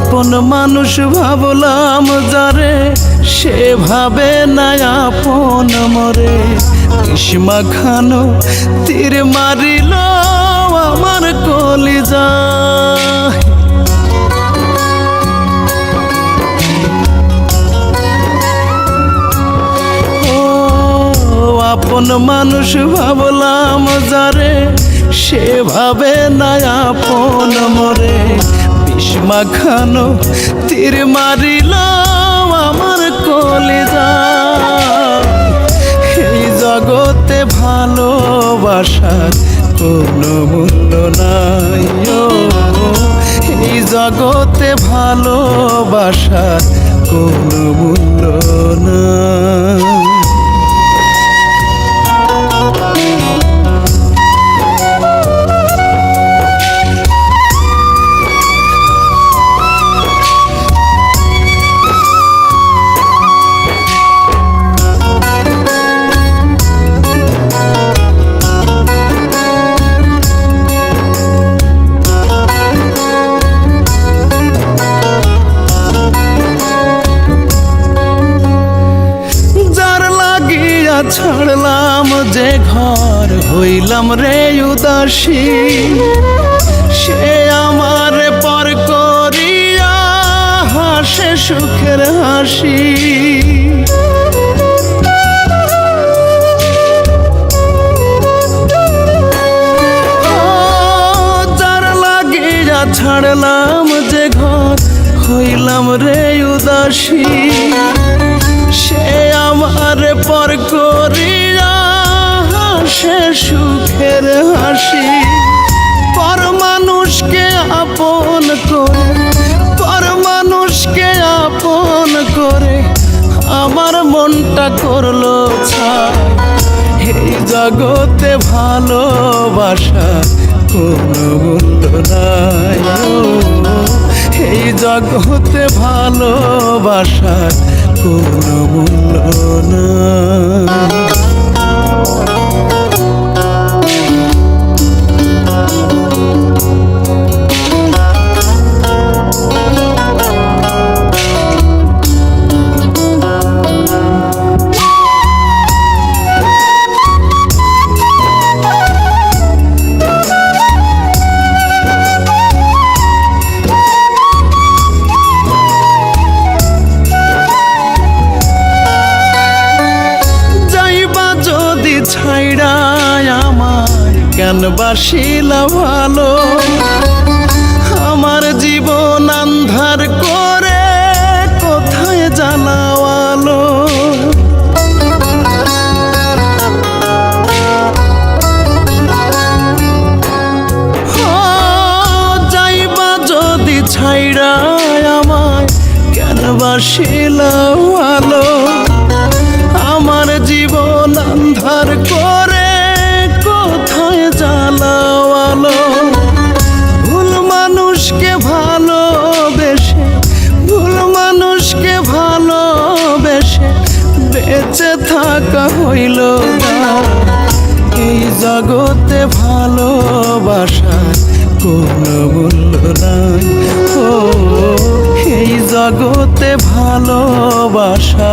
আপন মানুষ ভাবলাম যারে, সে ভাবে না আপন মরে। ইসমা খানো তীর মারিল আমার কলিজা। আপন মানুষ ভাবলাম যারে, সে ভাবে না আপন মরে। ইসমা খানো তীর মারিল আমার কলিজা। এই জগতে ভালোবাসার কোনো মূল্য নাই। এই জগতে ভালোবাসার কোনো মূল্য নাই। ছাড়লাম যে ঘর, হইলাম রে উদাসী। সে আমার পর করিয়া হাসে সুখের হাসি। যার লাগিয়া ছাড়লাম যে ঘর, হইলাম রে উদাসী। সে আমার পর করিয়া হাসে সুখের হাসি। পর মানুষকে আপন করে, পর মানুষকে আপন করে আমার মনটা করলো ছাই। এই জগতে ভালোবাসা কোনো মূল্য নাই। এই জগতে ভালোবাসার কোনো মূল্য নাই। ছাইড়ায় আমায় কেন বাসিলা ভালো, আমার জীবন আন্ধার করে কোথায় জ্বালাওয়ালো। যাইবা যদি ছাইড়ায় আমায় কেন বাসিলা ভালো, আমার জীবন আন্ধার করে কোথায় জ্বালাওয়ালো। ভুল মানুষকে ভালোবেসে, ভুল মানুষকে ভালোবেসে বেঁচে থাকা হইল না। এই জগতে ভালোবাসার কোনো মূল্য নাই। এই জগতে ভালোবাসা